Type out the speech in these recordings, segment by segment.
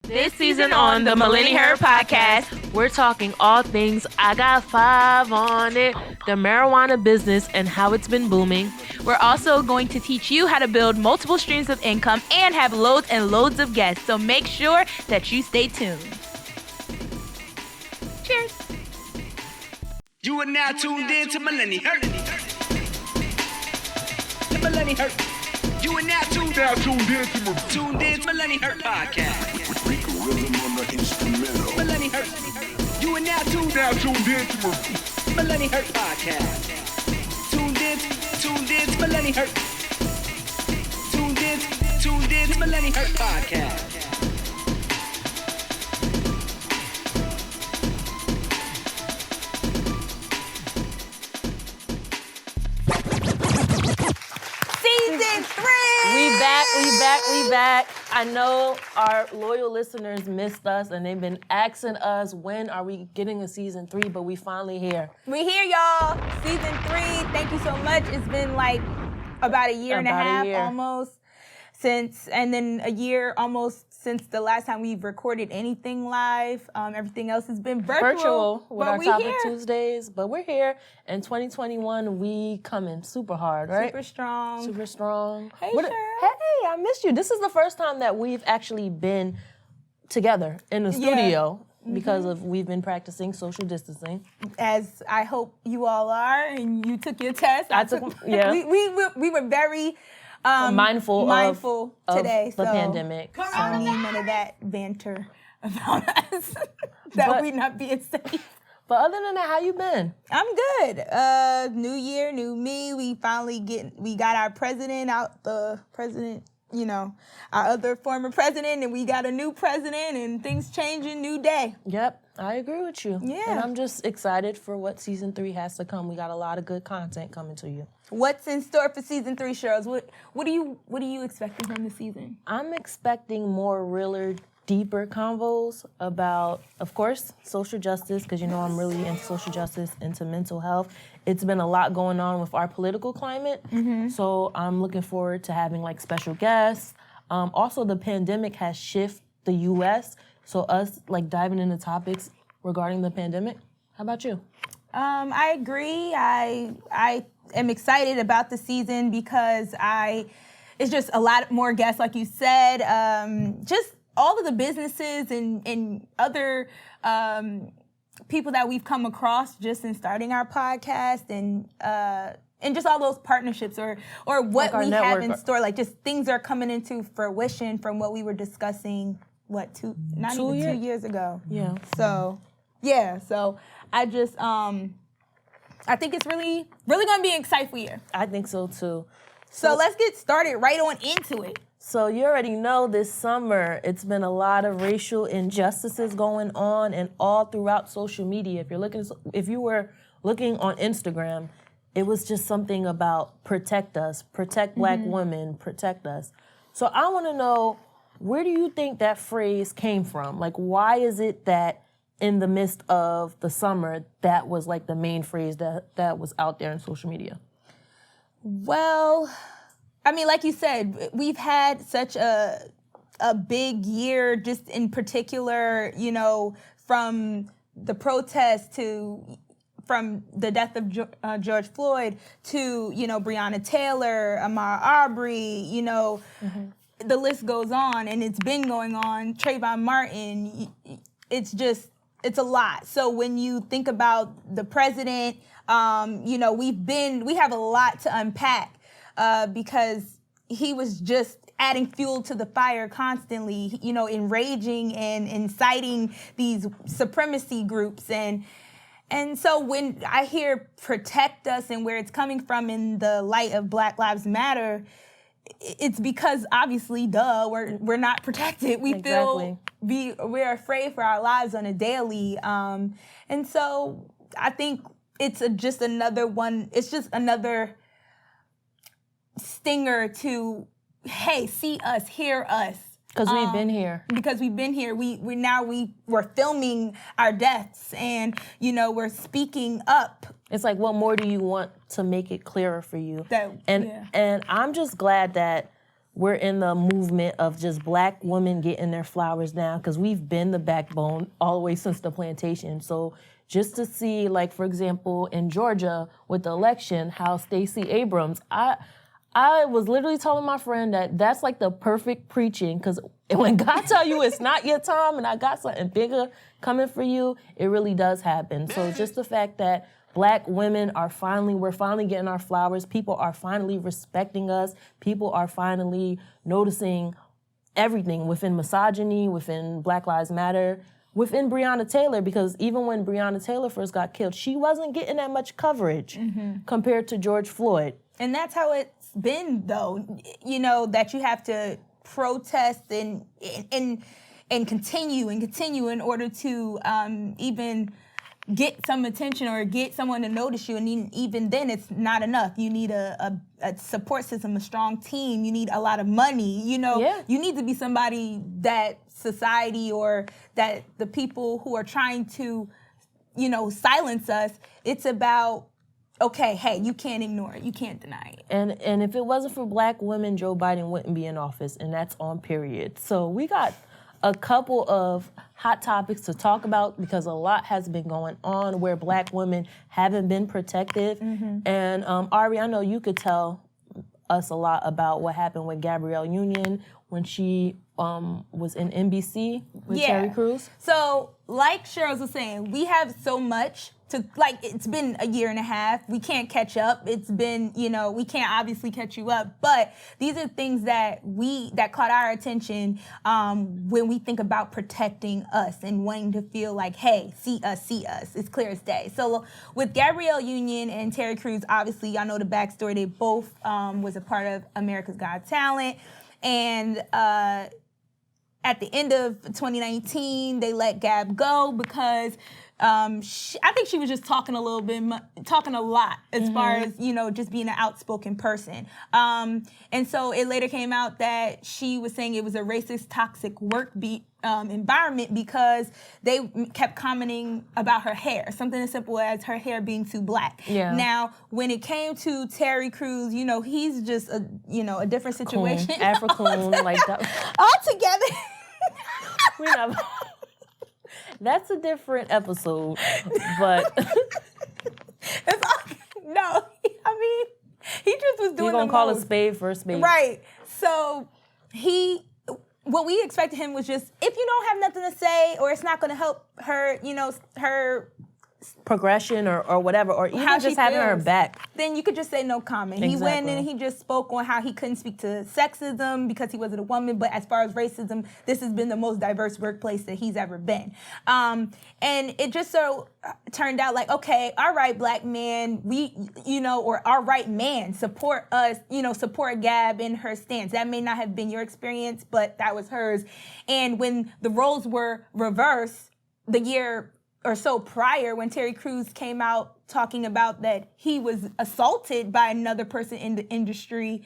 This season on the Millenni-HER podcast, we're talking all things I Got 5 on it, the marijuana business and how it's been booming. We're also going to teach you how to build multiple streams of income and have loads and loads of guests. So make sure that you stay tuned. Cheers. You are now tuned in to Millenni-HER. The Millenni-HER. You are now tuned in to Millenni-HER podcast. Rhythm on the instrumental. Millenni-HER. You are now tuned in to Millenni-HER podcast. Tuned in to Millenni-HER. Tuned in to Millenni-HER podcast. Season 3! We back. I know our loyal listeners missed us and they've been asking us, when are we getting a season 3? But we finally here. We here, y'all. Season 3. Thank you so much. It's been like about a year and a half almost since, and then a year almost since the last time we've recorded anything live. Everything else has been virtual with our Topic Tuesdays. But we're here. In 2021, we coming super hard, right? Super strong. Hey, Cheryl. Hey, I missed you. This is the first time that we've actually been together in the studio because of we've been practicing social distancing. As I hope you all are, and you took your test. We were very mindful today. Of the pandemic. I don't need none of that banter about us. that we not being safe. But other than that, how you been? I'm good. New year, new me. We finally got our president out, our other former president, and we got a new president, and things changing, new day. Yep, I agree with you. Yeah. And I'm just excited for what season 3 has to come. We got a lot of good content coming to you. What's in store for season 3, Cheryl? What are you expecting from the season? I'm expecting more realer, deeper convos about, of course, social justice, because you know I'm really into social justice, into mental health. It's been a lot going on with our political climate, so I'm looking forward to having like special guests. Also, the pandemic has shifted the U.S., so us like diving into topics regarding the pandemic. How about you? I agree. I am excited about the season because it's just a lot more guests, like you said. Just all of the businesses and other people that we've come across just in starting our podcast and just all those partnerships or what like we have in store, like just things are coming into fruition from what we were discussing, 2 years ago. Yeah. So I just, I think it's really going to be an exciting year. I think so too. So let's get started right on into it. So you already know this summer, it's been a lot of racial injustices going on and all throughout social media. If you were looking on Instagram, it was just something about protect us, protect Black women, protect us. So I want to know, where do you think that phrase came from? Like, why is it that in the midst of the summer, that was like the main phrase that was out there in social media? Well, I mean, like you said, we've had such a big year, just in particular, from the protests from the death of George Floyd to, Breonna Taylor, Ahmaud Arbery, the list goes on, and it's been going on. Trayvon Martin, it's a lot. So when you think about the president, we have a lot to unpack. Because he was just adding fuel to the fire constantly, enraging and inciting these supremacy groups. And so when I hear protect us and where it's coming from in the light of Black Lives Matter, it's because obviously, we're not protected. We're afraid for our lives on a daily. And so I think it's just another one. It's just another stinger to, hey, see us, hear us. Because we've been here. Because we've been here. We're filming our deaths, and we're speaking up. It's like, what more do you want to make it clearer for you? And I'm just glad that we're in the movement of just black women getting their flowers now, because we've been the backbone all the way since the plantation. So just to see, like, for example, in Georgia with the election, how Stacey Abrams, I was literally telling my friend that that's like the perfect preaching, because when God tell you it's not your time and I got something bigger coming for you, it really does happen. So just the fact that black women we're finally getting our flowers, people are finally respecting us, people are finally noticing everything within misogyny, within Black Lives Matter, within Breonna Taylor, because even when Breonna Taylor first got killed, she wasn't getting that much coverage compared to George Floyd. And that's how it's been, though, you know, that you have to protest and continue in order to even get some attention or get someone to notice you. And even then, it's not enough. You need a support system, a strong team. You need a lot of money. You know, you need to be somebody that society or that the people who are trying to, you know, silence us, it's about, okay, hey, you can't ignore it. You can't deny it. And if it wasn't for black women, Joe Biden wouldn't be in office, and that's on period. So we got a couple of hot topics to talk about, because a lot has been going on where black women haven't been protected. And Ari, I know you could tell us a lot about what happened with Gabrielle Union when she was in NBC with Terry Crews. So, like Cheryl was saying, we have so much to, like, it's been a year and a half. We can't catch up. It's been, you know, we can't obviously catch you up, but these are things that caught our attention when we think about protecting us and wanting to feel like, hey, see us. It's clear as day. So with Gabrielle Union and Terry Crews, obviously, y'all know the backstory. They both was a part of America's Got Talent. And at the end of 2019, they let Gab go because I think she was just talking a lot as far as, you know, just being an outspoken person. And so it later came out that she was saying it was a racist, toxic work environment because they kept commenting about her hair, something as simple as her hair being too black. Yeah. Now, when it came to Terry Crews, you know, he's just a different situation. Afro-coon, like that. Altogether. We're not. That's a different episode, but no, I mean, he just was doing. You're gonna call a spade for a spade, right? So what we expected him was just, if you don't have nothing to say or it's not going to help her, you know, her progression or whatever, or even how just having her back, then you could just say no comment. Exactly. He went and he just spoke on how he couldn't speak to sexism because he wasn't a woman, but as far as racism, this has been the most diverse workplace that he's ever been. And it just so turned out like, okay, all right, black man, or all right, man, support us, support Gab in her stance. That may not have been your experience, but that was hers. And when the roles were reversed, the year or so prior, when Terry Crews came out talking about that he was assaulted by another person in the industry,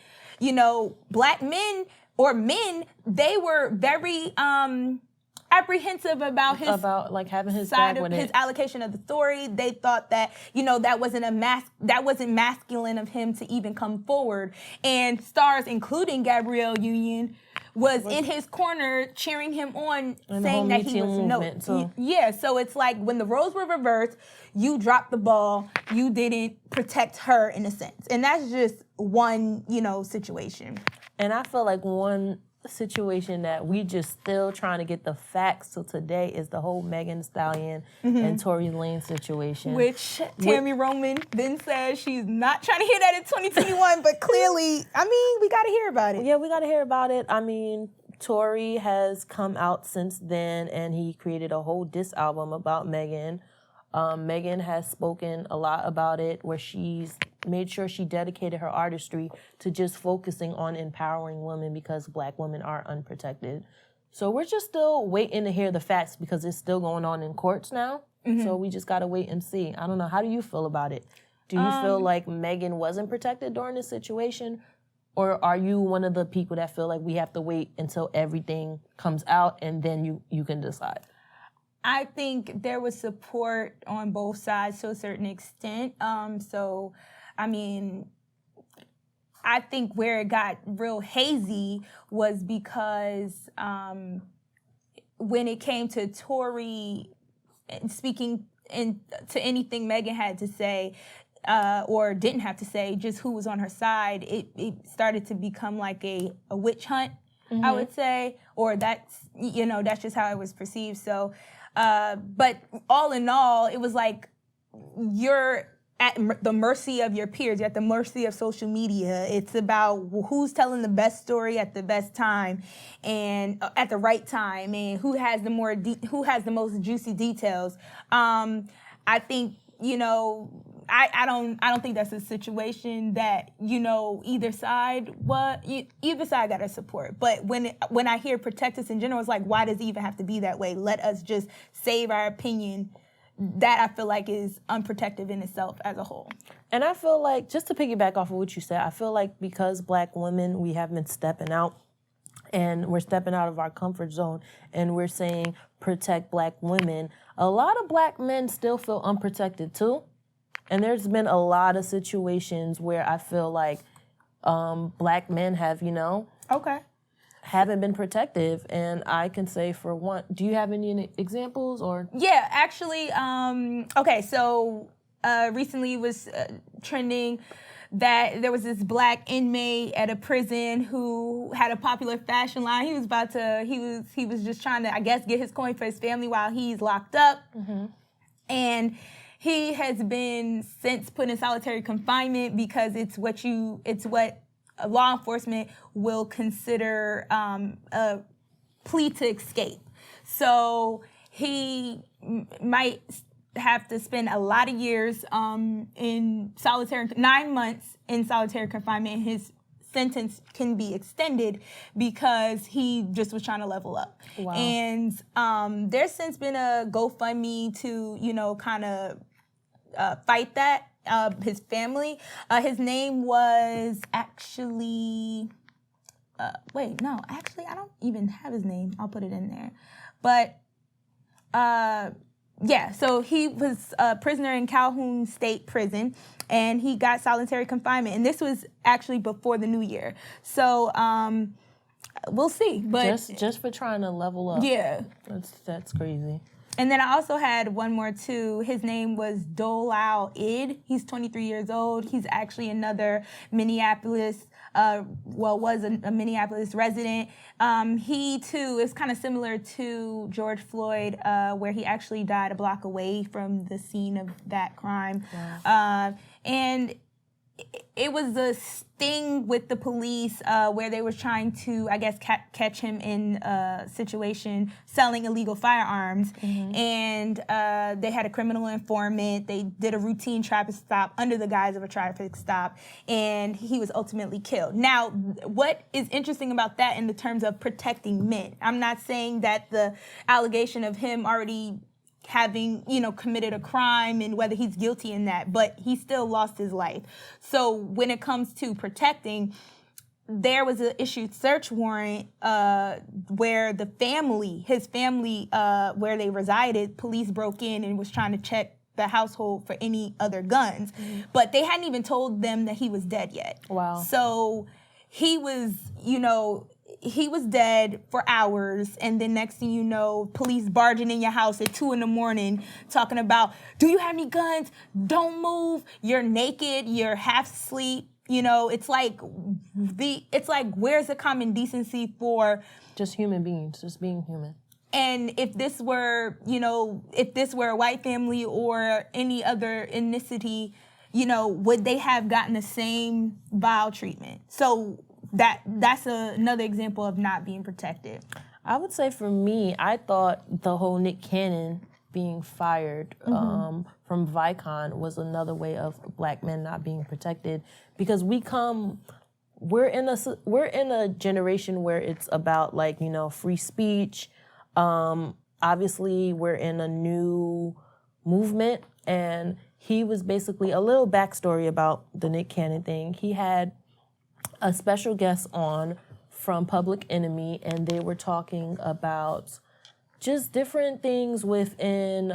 black men or men, they were very apprehensive about having his side back of with his it. allocation of the story. They thought that that wasn't masculine of him to even come forward. And stars, including Gabrielle Union, was in his corner cheering him on, saying that he was So it's like when the roles were reversed, you dropped the ball. You didn't protect her in a sense, and that's just one situation. And I feel like one situation that we just still trying to get the facts to today is the whole Megan Thee Stallion and Tory Lanez situation. Which Tammy Roman then says she's not trying to hear that in 2021, but clearly, we got to hear about it. Yeah, we got to hear about it. Tory has come out since then, and he created a whole diss album about Megan. Megan has spoken a lot about it, where she's made sure she dedicated her artistry to just focusing on empowering women because black women are unprotected. So we're just still waiting to hear the facts because it's still going on in courts now. So we just got to wait and see. I don't know. How do you feel about it? Do you feel like Megan wasn't protected during this situation? Or are you one of the people that feel like we have to wait until everything comes out and then you can decide? I think there was support on both sides to a certain extent. I I think where it got real hazy was because when it came to Tory speaking to anything Megan had to say, or didn't have to say, just who was on her side, it started to become like a witch hunt, I would say, or that's just how it was perceived. So, but all in all, it was like you're at the mercy of your peers. You're at the mercy of social media. It's about who's telling the best story at the best time and at the right time, and who has the most juicy details. I think, I don't think that's a situation that, either side got to support. But when I hear protect us in general, it's like, why does it even have to be that way? Let us just save our opinion. That I feel like is unprotective in itself as a whole. And I feel like, just to piggyback off of what you said, I feel like because Black women, we have been stepping out, and we're stepping out of our comfort zone, and we're saying protect Black women, a lot of Black men still feel unprotected too. And there's been a lot of situations where I feel like Black men have, haven't been protective. And I can say, for one, do you have any examples or? Yeah, actually, okay, so recently it was trending that there was this Black inmate at a prison who had a popular fashion line. He was just trying to, I guess, get his coin for his family while he's locked up. Mm-hmm. And he has been since put in solitary confinement because it's what law enforcement will consider a plea to escape. So he might have to spend a lot of years in 9 months in solitary confinement. His sentence can be extended because he just was trying to level up. Wow. And there's since been a GoFundMe to, kind of fight that. His family. His name was actually, I don't even have his name. I'll put it in there. But, so he was a prisoner in Calhoun State Prison, and he got solitary confinement. And this was actually before the new year. So, we'll see. But just for trying to level up. Yeah. That's crazy. And then I also had one more too. His name was Dolal Id. He's 23 years old. He's actually another Minneapolis, was a Minneapolis resident. He too is kind of similar to George Floyd, where he actually died a block away from the scene of that crime. Wow. And it was a sting with the police where they were trying to, I guess, catch him in a situation selling illegal firearms. Mm-hmm. And they had a criminal informant. They did a routine traffic stop under the guise of a traffic stop, and he was ultimately killed. Now, what is interesting about that in the terms of protecting men, I'm not saying that the allegation of him already having, committed a crime and whether he's guilty in that, but he still lost his life. So when it comes to protecting, there was an issued search warrant where his family, where they resided, police broke in and was trying to check the household for any other guns. Mm-hmm. But they hadn't even told them that he was dead yet. Wow. So he was, he was dead for hours, and then next thing you know, police barging in your house at 2 a.m, talking about, do you have any guns? Don't move. You're naked. You're half asleep. It's like where's the common decency for just human beings, just being human? And if this were, a white family or any other ethnicity, would they have gotten the same vile treatment? So that's another example of not being protected. I would say for me, I thought the whole Nick Cannon being fired from Vicon was another way of Black men not being protected, because we're in a generation where it's about free speech. Obviously, we're in a new movement, and he was basically a little backstory about the Nick Cannon thing. He had a special guest on from Public Enemy, and they were talking about just different things within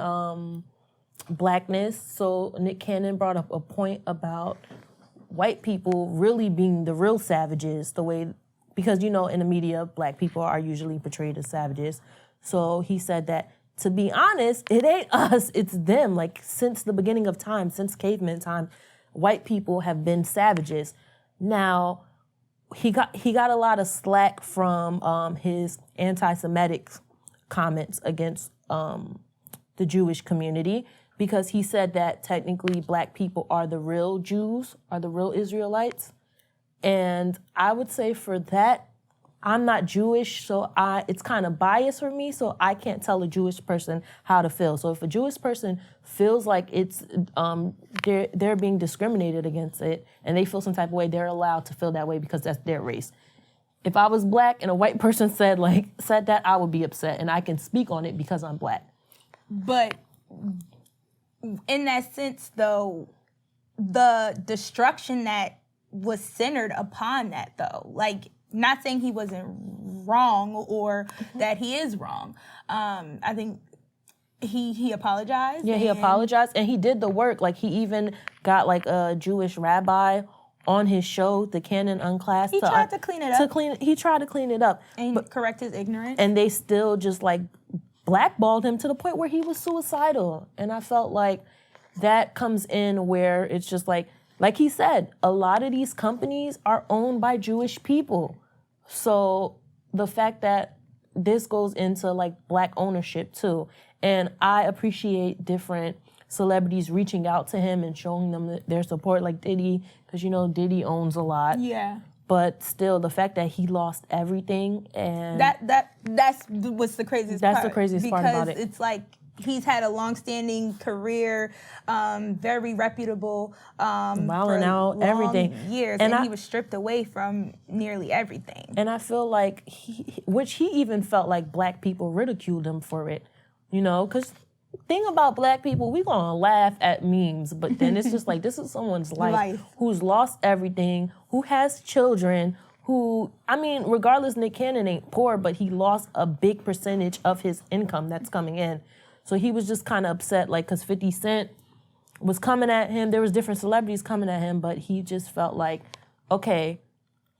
Blackness. So Nick Cannon brought up a point about white people really being the real savages, the way, because, you know, in the media, black people are usually portrayed as savages. So he said that, to be honest, it ain't us, it's them. Like, since the beginning of time, since caveman time, white people have been savages. Now, he got a lot of slack from his anti-Semitic comments against the Jewish community, because he said that technically black people are the real Jews, are the real Israelites. And I would say for that, I'm not Jewish, so it's kind of biased for me, so I can't tell a Jewish person how to feel. So if a Jewish person feels like it's they're being discriminated against it, and they feel some type of way, they're allowed to feel that way because that's their race. If I was black and a white person said that, I would be upset, and I can speak on it because I'm black. But in that sense, though, the destruction that was centered upon that, though, like, not saying he wasn't wrong or that he is wrong. I think he apologized. Yeah, he apologized, and he did the work. Like, he even got like a Jewish rabbi on his show, The Canon Unclassed. He tried to clean it up. He tried to clean it up. And correct his ignorance. And they still just like blackballed him to the point where he was suicidal. And I felt like that comes in where it's just like he said, a lot of these companies are owned by Jewish people. So the fact that this goes into like black ownership too. And I appreciate different celebrities reaching out to him and showing them their support, like Diddy, because you know Diddy owns a lot. Yeah. But still, the fact that he lost everything, and that's what's the craziest part. That's the craziest part about it. Because it's like he's had a long-standing career, very reputable, wilding out, everything. Years, and he was stripped away from nearly everything. And I feel like which he even felt like black people ridiculed him for it, you know, because thing about black people, we gonna laugh at memes, but then it's just like, this is someone's life who's lost everything, who has children, who, I mean, regardless, Nick Cannon ain't poor, but he lost a big percentage of his income that's coming in. So he was just kind of upset, like, because 50 Cent was coming at him. There was different celebrities coming at him, but he just felt like, okay,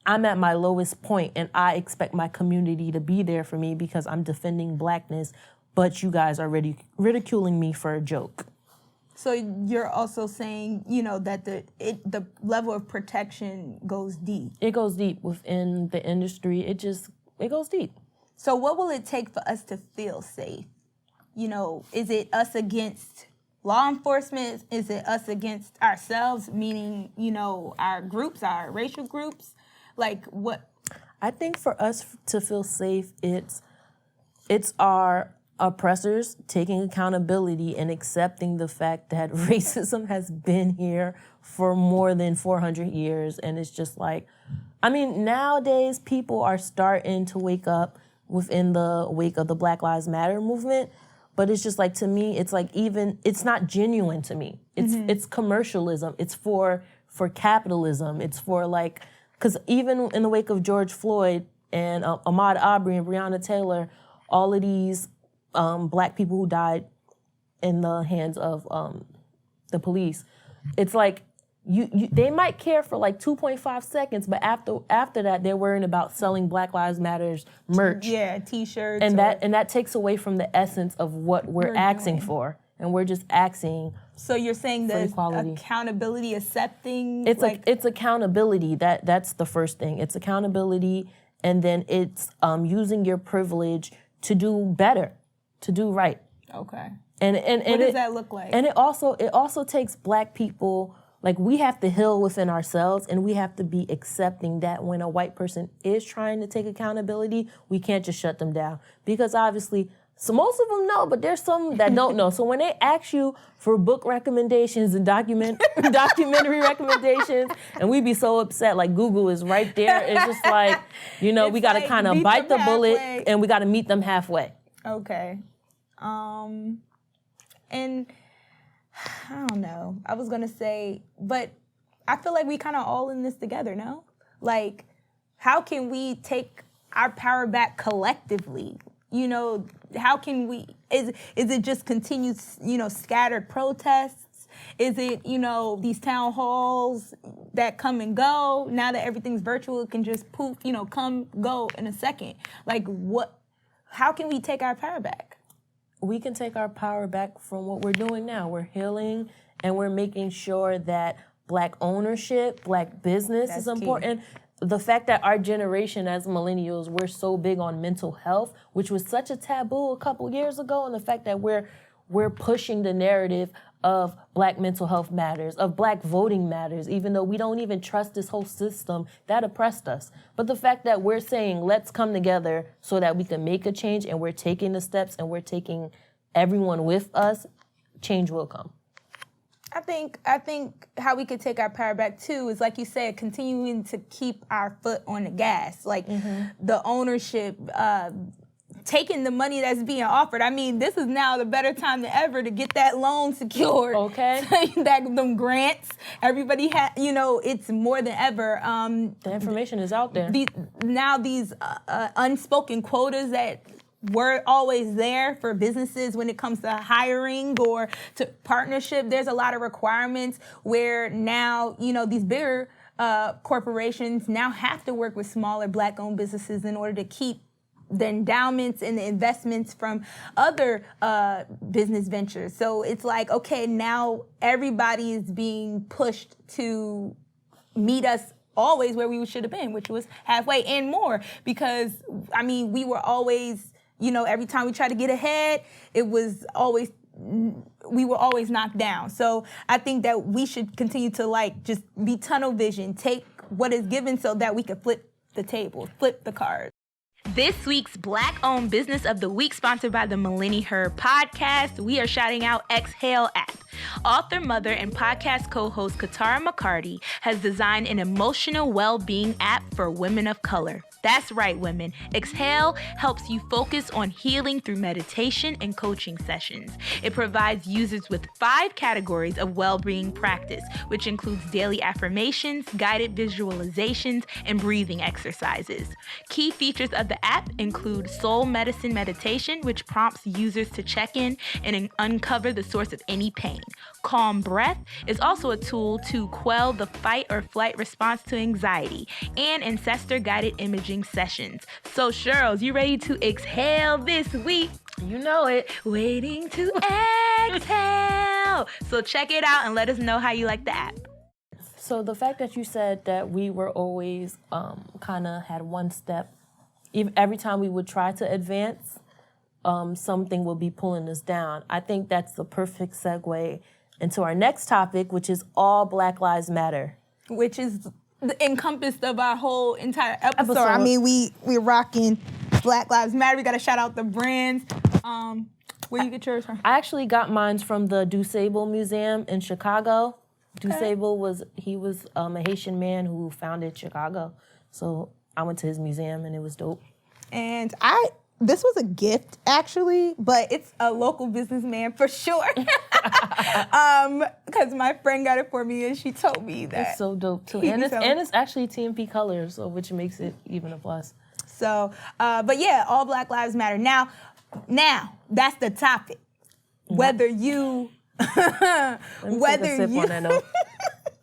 I'm at my lowest point, and I expect my community to be there for me because I'm defending blackness, but you guys are ridiculing me for a joke. So you're also saying, you know, that the level of protection goes deep. It goes deep within the industry. It goes deep. So what will it take for us to feel safe? You know, is it us against law enforcement? Is it us against ourselves, meaning, you know, our groups, our racial groups? Like, what? I think for us to feel safe, it's our oppressors taking accountability and accepting the fact that racism has been here for more than 400 years. And it's just like, I mean, nowadays people are starting to wake up within the wake of the Black Lives Matter movement. But it's just like, to me, it's like, even, it's not genuine to me. It's commercialism. It's for capitalism. It's for like, because even in the wake of George Floyd and Ahmaud Arbery and Breonna Taylor, all of these black people who died in the hands of the police, it's like, they might care for like 2.5 seconds, but after that, they're worrying about selling Black Lives Matters merch. Yeah, T-shirts. And that takes away from the essence of what we're asking for. And we're just asking. So you're saying that accountability, accepting. It's accountability. That's the first thing. It's accountability, and then it's using your privilege to do better, to do right. Okay. And what does that look like? And it also takes black people. Like, we have to heal within ourselves, and we have to be accepting that when a white person is trying to take accountability, we can't just shut them down. Because obviously, so most of them know, but there's some that don't know. So when they ask you for book recommendations and documentary recommendations, and we be so upset, like Google is right there. It's just like, you know, we got to kind of bite the bullet, and we got to meet them halfway. Okay. And I don't know. I was going to say, but I feel like we kind of all in this together, no? Like, how can we take our power back collectively? You know, how can we, is it just continued, you know, scattered protests? Is it, these town halls that come and go? Now that everything's virtual, it can just poof, come, go in a second. Like, how can we take our power back? We can take our power back from what we're doing now. We're healing and we're making sure that Black ownership, Black business is important. Key. The fact that our generation as millennials, we're so big on mental health, which was such a taboo a couple years ago, and the fact that we're pushing the narrative of Black mental health matters, of Black voting matters, even though we don't even trust this whole system that oppressed us. But the fact that we're saying, let's come together so that we can make a change, and we're taking the steps and we're taking everyone with us, change will come. I think how we could take our power back too is, like you said, continuing to keep our foot on the gas. Like the ownership, taking the money that's being offered. I mean, this is now the better time than ever to get that loan secured. Okay. Them grants. Everybody it's more than ever. The information is out there. These unspoken quotas that were always there for businesses when it comes to hiring or to partnership. There's a lot of requirements where now, these bigger corporations now have to work with smaller Black-owned businesses in order to keep the endowments and the investments from other business ventures. So it's like, okay, now everybody is being pushed to meet us always where we should have been, which was halfway and more. Because, we were always, every time we tried to get ahead, we were always knocked down. So I think that we should continue to just be tunnel vision, take what is given so that we can flip the table, flip the cards. This week's Black-owned Business of the Week, sponsored by the Millenni-HER podcast, we are shouting out Exhale app. Author, mother, and podcast co-host Katara McCarty has designed an emotional well-being app for women of color. That's right, women. Exhale helps you focus on healing through meditation and coaching sessions. It provides users with 5 categories of well-being practice, which includes daily affirmations, guided visualizations, and breathing exercises. Key features of the app include soul medicine meditation, which prompts users to check in and uncover the source of any pain. Calm breath is also a tool to quell the fight or flight response to anxiety, and ancestor-guided imaging sessions. So, Cheryl, you ready to exhale this week? You know it. Waiting to exhale. So check it out and let us know how you like the app. So the fact that you said that we were always kind of had one step, every time we would try to advance, something will be pulling us down. I think that's the perfect segue into our next topic, which is all Black Lives Matter. Which is encompassed of our whole entire episode. We're rocking Black Lives Matter. We got to shout out the brands. Where you get yours from? I actually got mine from the Dusable Museum in Chicago. Okay. Dusable was a Haitian man who founded Chicago. So I went to his museum and it was dope. And this was a gift, actually, but it's a local businessman for sure. Because my friend got it for me and she told me that. It's so dope, too. And it's actually TMP colors, so which makes it even a plus. So, but yeah, all Black Lives Matter. Now, that's the topic. Whether you... I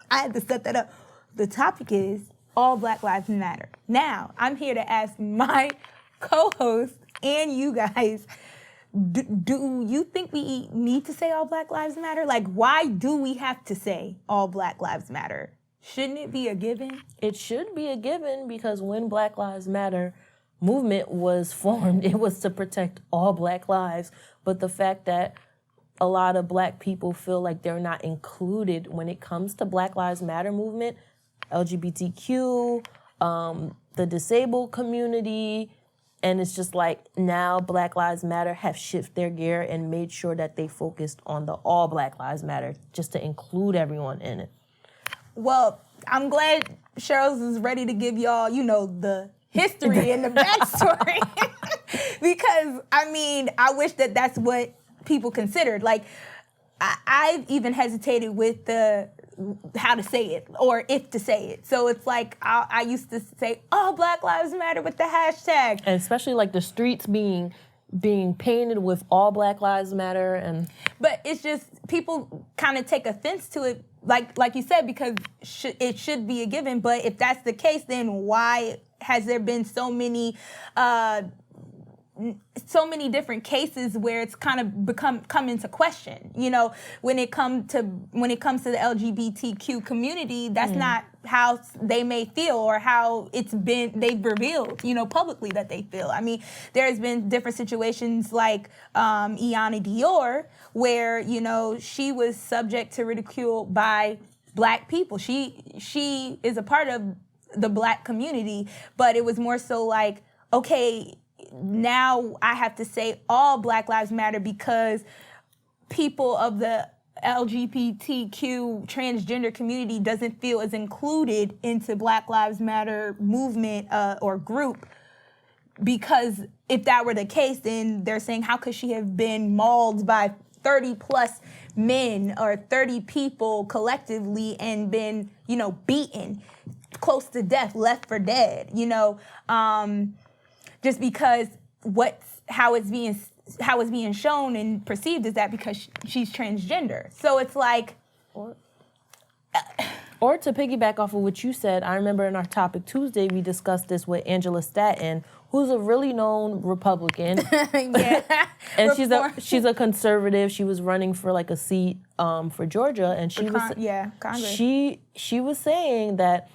had to set that up. The topic is all Black Lives Matter. Now, I'm here to ask my co-host and you guys, do you think we need to say all Black Lives Matter? Like, why do we have to say all Black Lives Matter? Shouldn't it be a given? It should be a given because when Black Lives Matter movement was formed, it was to protect all Black lives. But the fact that a lot of Black people feel like they're not included when it comes to Black Lives Matter movement, LGBTQ, the disabled community, and it's just like now Black Lives Matter have shifted their gear and made sure that they focused on the all Black Lives Matter just to include everyone in it. Well, I'm glad Cheryl's is ready to give y'all, the history and the backstory. Because, I wish that that's what people considered. Like, I've even hesitated with how to say it or if to say it. So it's like I used to say, oh, Black Lives Matter with the hashtag. And especially like the streets being being painted with all Black Lives Matter and. But it's just people kind of take offense to it, like you said, because it should be a given. But if that's the case, then why has there been so many different cases where it's kind of come into question? You know, when it comes to the LGBTQ community, that's not how they may feel or how they've revealed, you know, publicly that they feel. I mean, there's been different situations like Iana Dior, where, you know, she was subject to ridicule by Black people. She is a part of the Black community, but it was more so like, okay, now I have to say all Black Lives Matter because people of the LGBTQ transgender community doesn't feel as included into Black Lives Matter movement or group. Because if that were the case, then they're saying, how could she have been mauled by 30 plus men or 30 people collectively and been, you know, beaten close to death, left for dead, you know? Just because how it's being shown and perceived is that because she's transgender. So it's like, or to piggyback off of what you said, I remember in our topic Tuesday we discussed this with Angela Statton, who's a really known Republican. yeah, and she's a conservative. She was running for like a seat for Georgia, and Congress. She was saying that,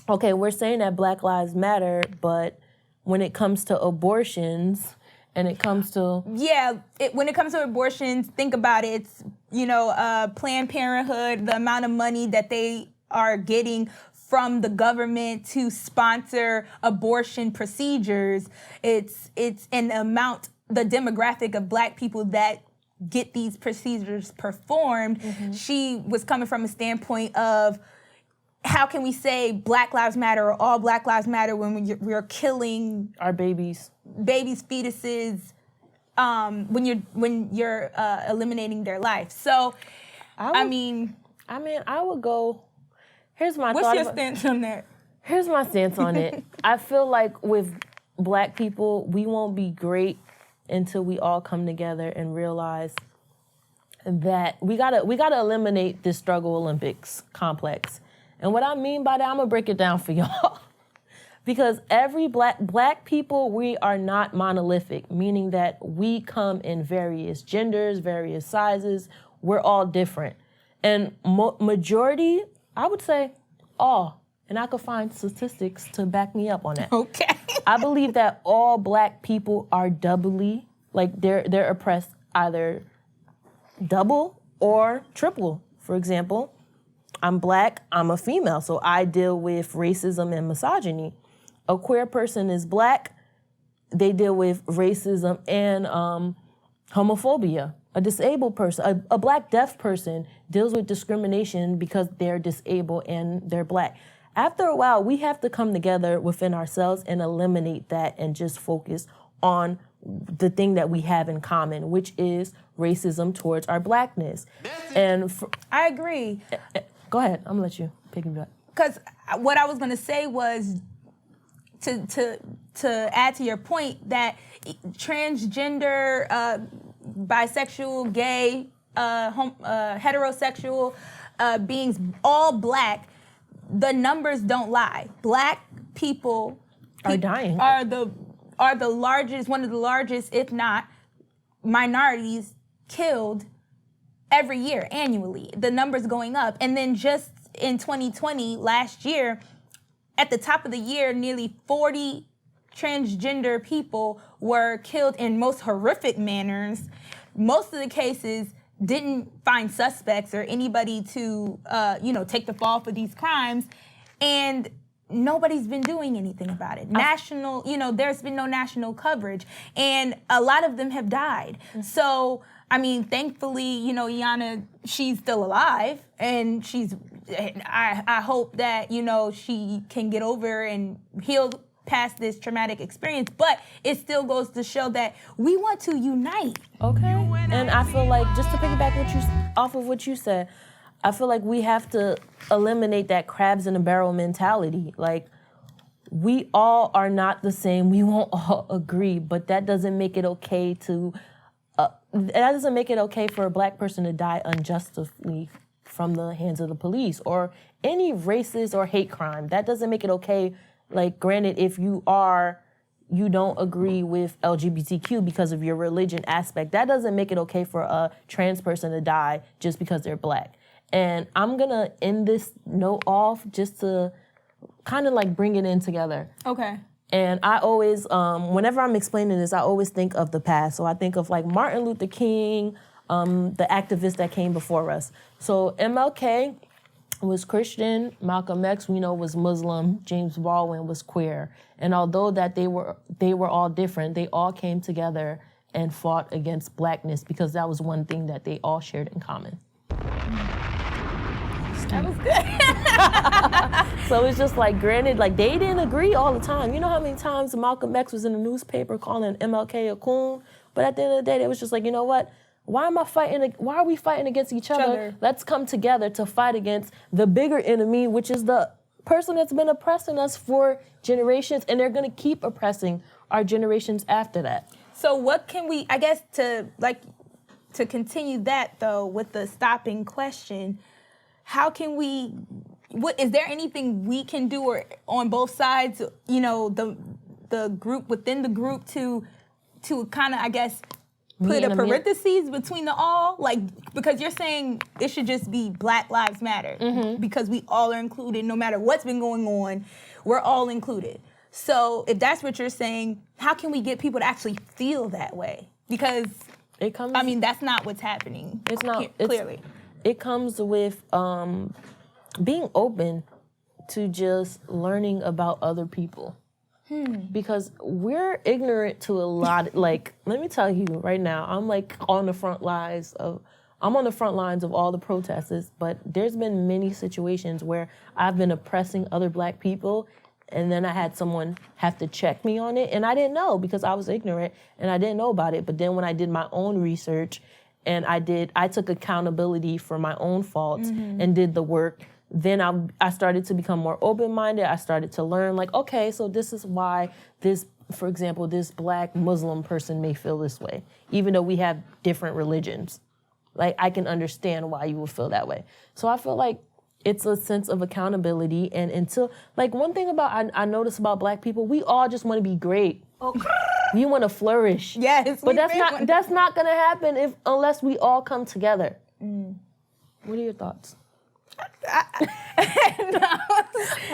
okay, we're saying that Black Lives Matter, but when it comes to abortions and it comes to... Yeah, when it comes to abortions, think about it. It's, you know, Planned Parenthood, the amount of money that they are getting from the government to sponsor abortion procedures. It's an the demographic of Black people that get these procedures performed. Mm-hmm. She was coming from a standpoint of, how can we say Black Lives Matter or all Black Lives Matter when we're killing our babies, fetuses, when you're eliminating their life? So, I mean, I would go. Here's my. What's your stance on that? Here's my stance on it. I feel like with Black people, we won't be great until we all come together and realize that we gotta eliminate this struggle Olympics complex. And what I mean by that, I'm gonna break it down for y'all. Because every black people, we are not monolithic, meaning that we come in various genders, various sizes. We're all different. And majority, I would say all, and I could find statistics to back me up on that. Okay. I believe that all Black people are doubly, like they're oppressed either double or triple. For example, I'm Black, I'm a female, so I deal with racism and misogyny. A queer person is Black, they deal with racism and homophobia. A disabled person, a Black deaf person deals with discrimination because they're disabled and they're Black. After a while, we have to come together within ourselves and eliminate that and just focus on the thing that we have in common, which is racism towards our Blackness. And I agree. Go ahead, I'm gonna let you pick me up. Because what I was gonna say was to add to your point that transgender, bisexual, gay, heterosexual beings, all Black, the numbers don't lie. Black people are dying. Are the largest, one of the largest, if not minorities, killed every year, annually. The numbers going up. And then just in 2020, last year, at the top of the year, nearly 40 transgender people were killed in most horrific manners. Most of the cases didn't find suspects or anybody to, take the fall for these crimes. And nobody's been doing anything about it. There's been no national coverage. And a lot of them have died. Mm-hmm. So, I mean, thankfully, Iana, she's still alive, and I hope that, she can get over and heal past this traumatic experience, but it still goes to show that we want to unite. Okay. And I feel like, just to piggyback off of what you said, I feel like we have to eliminate that crabs in a barrel mentality. Like, we all are not the same. We won't all agree, but that doesn't make it okay for a black person to die unjustly from the hands of the police or any racist or hate crime. That doesn't make it okay. Like, granted, if you don't agree with LGBTQ because of your religion aspect, that doesn't make it okay for a trans person to die just because they're black. And I'm gonna end this note off just to kind of like bring it in together. Okay. And I always, whenever I'm explaining this, I always think of the past. So I think of like Martin Luther King, the activists that came before us. So MLK was Christian, Malcolm X, we know, was Muslim, James Baldwin was queer. And although that they were all different, they all came together and fought against blackness because that was one thing that they all shared in common. That was good. So it's just like, granted, like they didn't agree all the time. You know how many times Malcolm X was in the newspaper calling MLK a coon? But at the end of the day, it was just like, you know what? Why are we fighting against each other? Let's come together to fight against the bigger enemy, which is the person that's been oppressing us for generations, and they're gonna keep oppressing our generations after that. So what can we, I guess, to continue that though, with the stopping question, how can we, is there anything we can do or on both sides, you know, the group within the group to kind of, I guess, put a parentheses between the all? Like, because you're saying it should just be Black Lives Matter because we all are included. No matter what's been going on, we're all included. So if that's what you're saying, how can we get people to actually feel that way? Because, that's not what's happening. It's not. Clearly. It comes with being open to just learning about other people. Because we're ignorant to a lot. Like, let me tell you right now, I'm on the front lines of all the protests, but there's been many situations where I've been oppressing other black people, and then I had someone have to check me on it, and I didn't know because I was ignorant and I didn't know about it. But then when I did my own research and I took accountability for my own faults and did the work, then I started to become more open-minded. I started to learn, like, okay, so this is why for example, this black Muslim person may feel this way, even though we have different religions. Like, I can understand why you would feel that way. So I feel like it's a sense of accountability. And until, like, one thing I notice about black people, we all just want to be great. We want to flourish. Yes. But that's not going to happen unless we all come together. What are your thoughts? I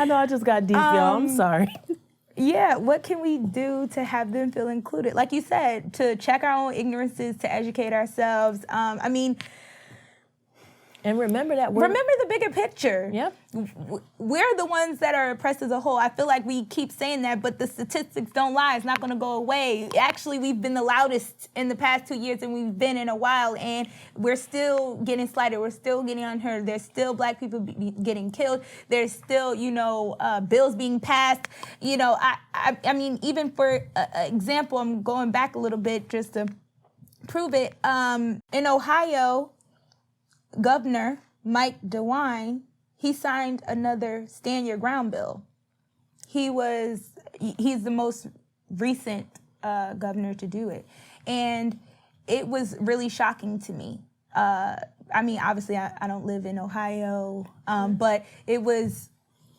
know I just got deep, y'all. I'm sorry. Yeah, what can we do to have them feel included? Like you said, to check our own ignorances, to educate ourselves. And remember that remember the bigger picture. Yeah. We're the ones that are oppressed as a whole. I feel like we keep saying that, but the statistics don't lie. It's not going to go away. Actually, we've been the loudest in the past 2 years, and we've been in a while, and we're still getting slighted. We're still getting unheard. There's still black people getting killed. There's still, bills being passed. I mean, even for example, I'm going back a little bit just to prove it. In Ohio, Governor Mike DeWine, he signed another Stand Your Ground bill. He's the most recent governor to do it. And it was really shocking to me. Obviously I don't live in Ohio, but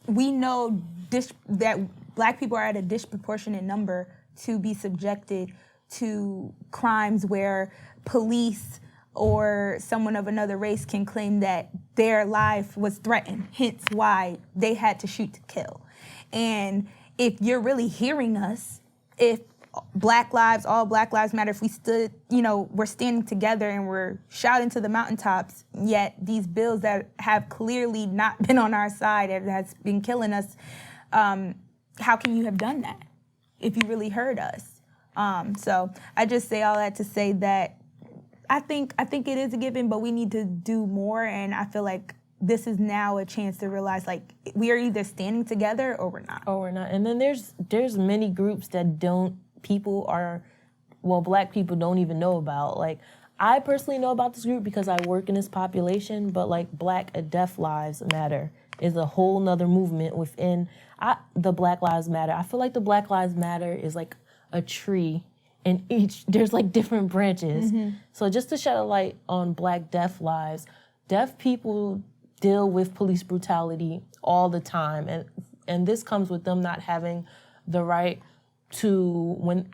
we know that black people are at a disproportionate number to be subjected to crimes where police or someone of another race can claim that their life was threatened, hence why they had to shoot to kill. And if you're really hearing us, if all Black Lives Matter, if we stood, we're standing together and we're shouting to the mountaintops, yet these bills that have clearly not been on our side and has been killing us, how can you have done that if you really heard us? So I just say all that to say that I think it is a given, but we need to do more, and I feel like this is now a chance to realize, like, we are either standing together or we're not. And then there's many groups that black people don't even know about. Like, I personally know about this group because I work in this population, but like Black and Deaf Lives Matter. is a whole nother movement within the Black Lives Matter. I feel like the Black Lives Matter is like a tree, and there's like different branches. So just to shed a light on Black deaf lives, deaf people deal with police brutality all the time, and this comes with them not having the right to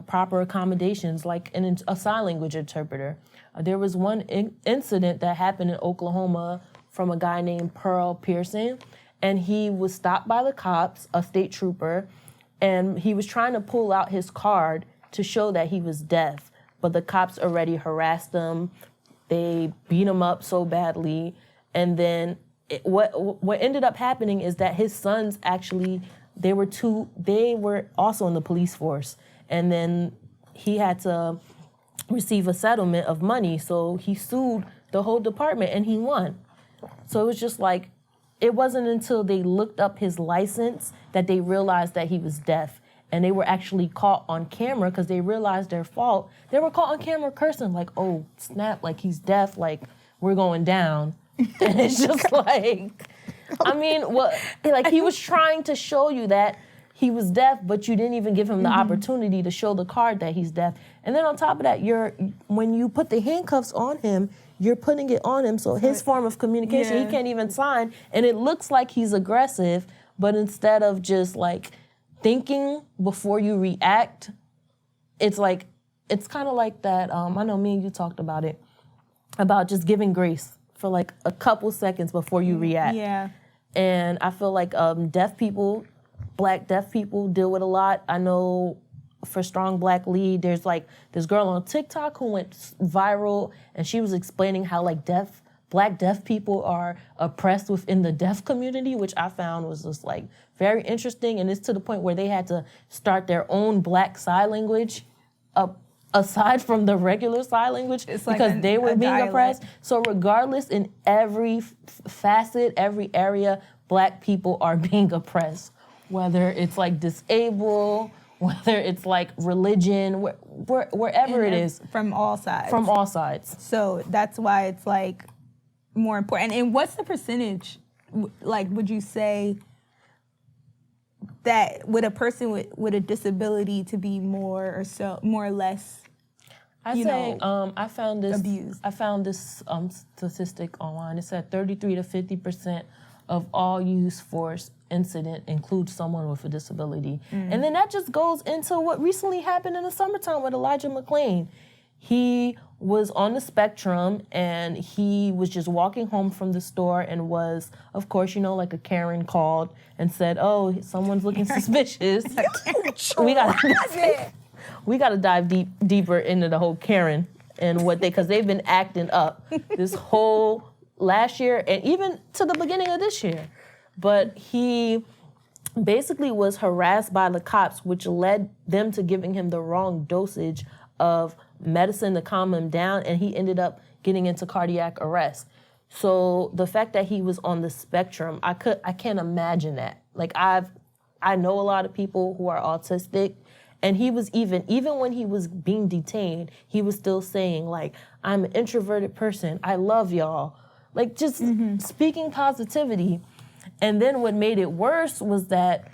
proper accommodations like a sign language interpreter. There was one incident that happened in Oklahoma from a guy named Pearl Pearson, and he was stopped by the cops, a state trooper, and he was trying to pull out his card to show that he was deaf, but the cops already harassed him. They beat him up so badly, and then what ended up happening is that his sons actually, they were also in the police force, and then he had to receive a settlement of money, so he sued the whole department and he won. So it was just like, it wasn't until they looked up his license that they realized that he was deaf, and they were actually caught on camera because they realized their fault. They were caught on camera cursing like, oh snap, like he's deaf, like we're going down. And it's just like, I mean, like he was trying to show you that he was deaf, but you didn't even give him the opportunity to show the card that he's deaf. And then on top of that, when you put the handcuffs on him, you're putting it on him, so his form of communication, he can't even sign, and it looks like he's aggressive, but instead of just like thinking before you react, it's kind of like that, I know me and you talked about it, about just giving grace for like a couple seconds before you react. Yeah. And I feel like deaf people, Black deaf people deal with a lot. I know for Strong Black Lead, there's like this girl on TikTok who went viral, and she was explaining how like Black deaf people are oppressed within the deaf community, which I found was just like very interesting. And it's to the point where they had to start their own Black sign language aside from the regular sign language, it's because like they were being dialect. Oppressed. So regardless, in every facet, every area, Black people are being oppressed. Whether it's like disabled, whether it's like religion, wherever it is. From all sides. From all sides. So that's why it's like more important. And what's the percentage, like, would you say that with a person with a disability to be more or less, I found this abused? I found this statistic online. It said 33 to 50% of all use force incident includes someone with a disability. And then that just goes into what recently happened in the summertime with Elijah McClain. He was on the spectrum, and he was just walking home from the store and was, of course, like a Karen called and said, oh, someone's looking suspicious. We gotta dive deeper into the whole Karen and because they've been acting up this whole last year and even to the beginning of this year. But he basically was harassed by the cops, which led them to giving him the wrong dosage of medicine to calm him down, and he ended up getting into cardiac arrest. So the fact that he was on the spectrum, I can't imagine that. Like I know a lot of people who are autistic, and he was even when he was being detained, he was still saying like, I'm an introverted person, I love y'all. Like just speaking positivity. And then what made it worse was that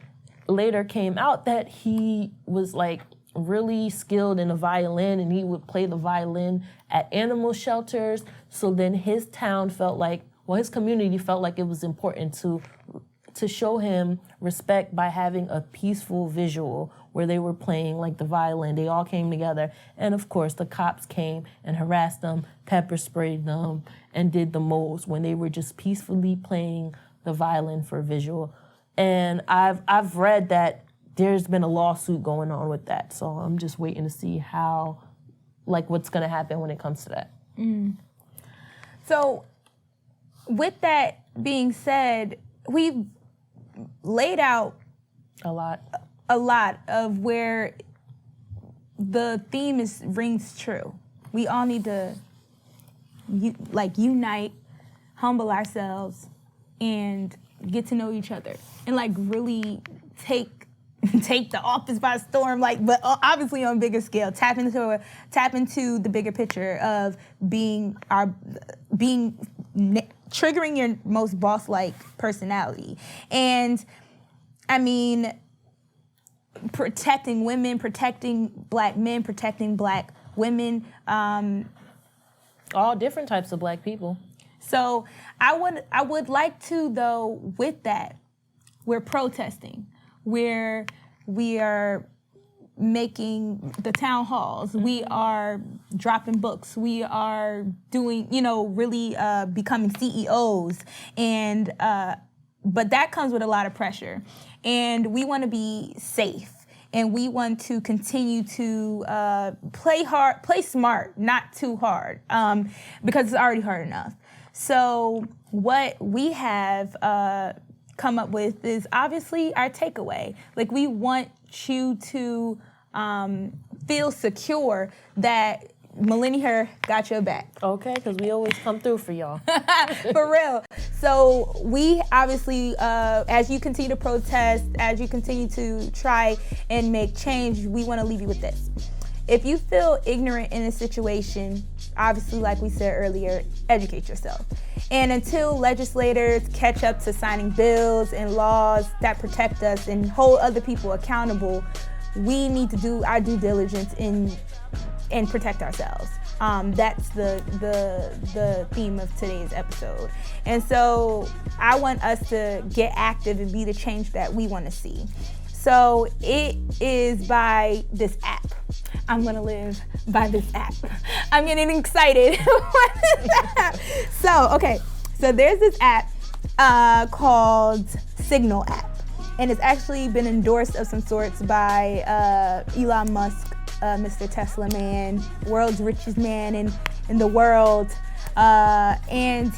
later came out that he was like really skilled in the violin, and he would play the violin at animal shelters. So then his town his community felt like it was important to show him respect by having a peaceful visual where they were playing like the violin. They all came together. And of course the cops came and harassed them, pepper sprayed them, and did the most when they were just peacefully playing the violin for visual. And I've read that there's been a lawsuit going on with that. So I'm just waiting to see what's gonna happen when it comes to that. So with that being said, we've laid out a lot of where the theme rings true. We all need to unite, humble ourselves, and get to know each other, and really take the office by storm, but obviously on a bigger scale. Tap into the bigger picture of being triggering your most boss-like personality. And I mean, protecting women, protecting black men, protecting black women, all different types of black people. So I would like to, though, with that, we're protesting, we are making the town halls, we are dropping books, we are doing, really becoming CEOs, and but that comes with a lot of pressure, and we want to be safe. And we want to continue to play smart, not too hard, because it's already hard enough. So what we have come up with is obviously our takeaway. Like, we want you to feel secure that Millenni-HER got your back. Okay, because we always come through for y'all. For real. So we obviously, as you continue to protest, as you continue to try and make change, we want to leave you with this. If you feel ignorant in a situation, obviously, like we said earlier, educate yourself. And until legislators catch up to signing bills and laws that protect us and hold other people accountable, we need to do our due diligence and protect ourselves. That's the theme of today's episode. And so I want us to get active and be the change that we want to see. So it is by this app. I'm gonna live by this app. I'm getting excited. So there's this app called Signal app. And it's actually been endorsed of some sorts by Elon Musk, Mr. Tesla man, world's richest man in the world. And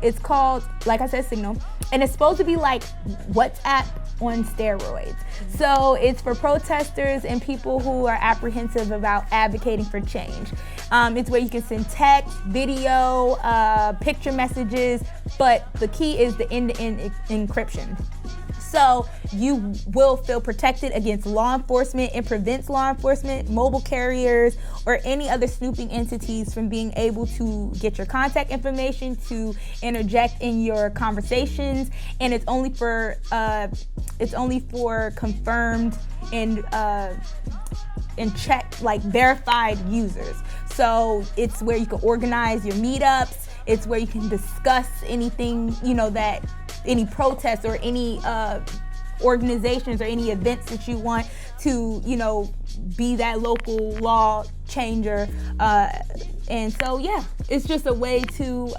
it's called, like I said, Signal. And it's supposed to be like WhatsApp on steroids. So it's for protesters and people who are apprehensive about advocating for change. It's where you can send text, video, picture messages, but the key is the end-to-end encryption. So you will feel protected against law enforcement and prevents law enforcement, mobile carriers, or any other snooping entities from being able to get your contact information, to interject in your conversations. And it's only for confirmed and checked, like verified users. So it's where you can organize your meetups. It's where you can discuss anything, that any protests or any organizations or any events that you want to, be that local law changer. And so, yeah, it's just a way to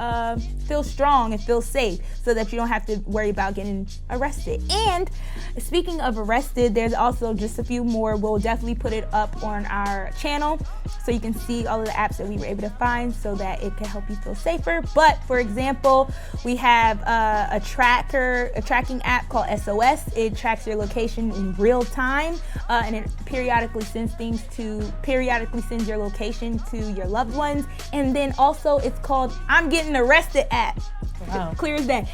feel strong and feel safe so that you don't have to worry about getting arrested. And speaking of arrested, there's also just a few more. We'll definitely put it up on our channel so you can see all of the apps that we were able to find so that it can help you feel safer. But for example, we have a tracking app called SOS. It tracks your location in real time, and it periodically sends your location to your loved ones. And then also it's called I'm Getting Arrested app. Wow. Clear as day.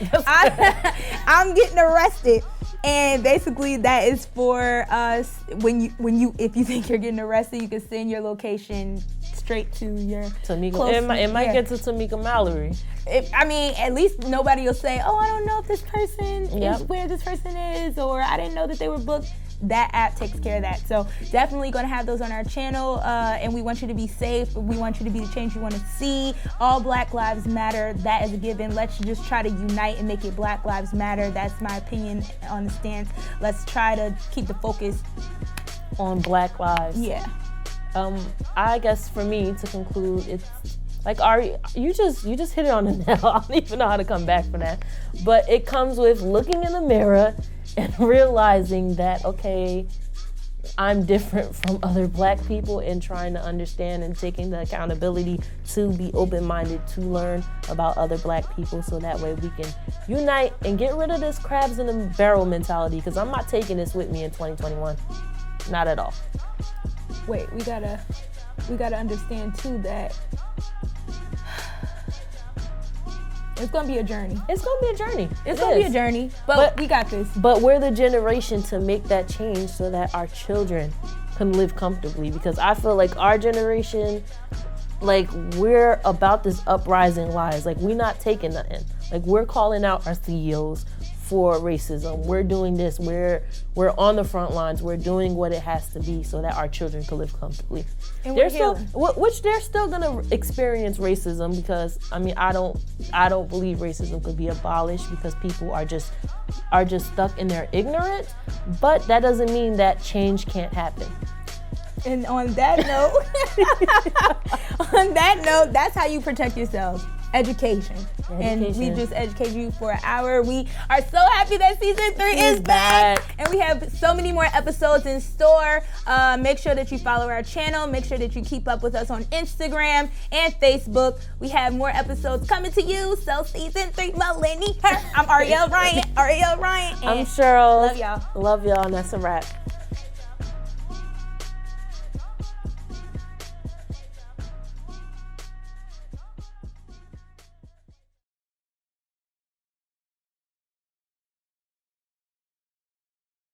I'm Getting Arrested. And basically that is for us if you think you're getting arrested, you can send your location straight to your Tamika. It might get to Tamika Mallory. At least nobody will say, oh, I don't know if this person is where this person is, or I didn't know that they were booked. That app takes care of that. So definitely going to have those on our channel, and we want you to be safe. We want you to be the change you want to see. All Black Lives Matter. That is a given. Let's just try to unite and make it Black Lives Matter. That's my opinion on the stance. Let's try to keep the focus on Black lives. Yeah. I guess for me to conclude, it's like, Ari, you just hit it on the nail. I don't even know how to come back from that. But it comes with looking in the mirror and realizing that, okay, I'm different from other Black people, and trying to understand and taking the accountability to be open-minded, to learn about other Black people, so that way we can unite and get rid of this crabs in the barrel mentality, because I'm not taking this with me in 2021. Not at all. Wait, we gotta understand too that it's gonna be a journey. It's gonna be a journey. It's gonna be a journey, but we got this. But we're the generation to make that change so that our children can live comfortably, because I feel like our generation, like we're about this uprising lies. Like we're not taking nothing. Like we're calling out our CEOs for racism. We're doing this. We're on the front lines. We're doing what it has to be so that our children can live comfortably. And They're we're still, healing. which they're still gonna experience racism because I mean I don't believe racism could be abolished because people are just stuck in their ignorance. But that doesn't mean that change can't happen. And on that note, that's how you protect yourself. Education. And we just educated you for an hour. We are so happy that season 3 is back. And we have so many more episodes in store. Make sure that you follow our channel. Make sure that you keep up with us on Instagram and Facebook. We have more episodes coming to you. So season 3, Millenni-HER. I'm Ariel Ryan. I'm Cheryl. Love y'all. Love y'all, and that's a wrap.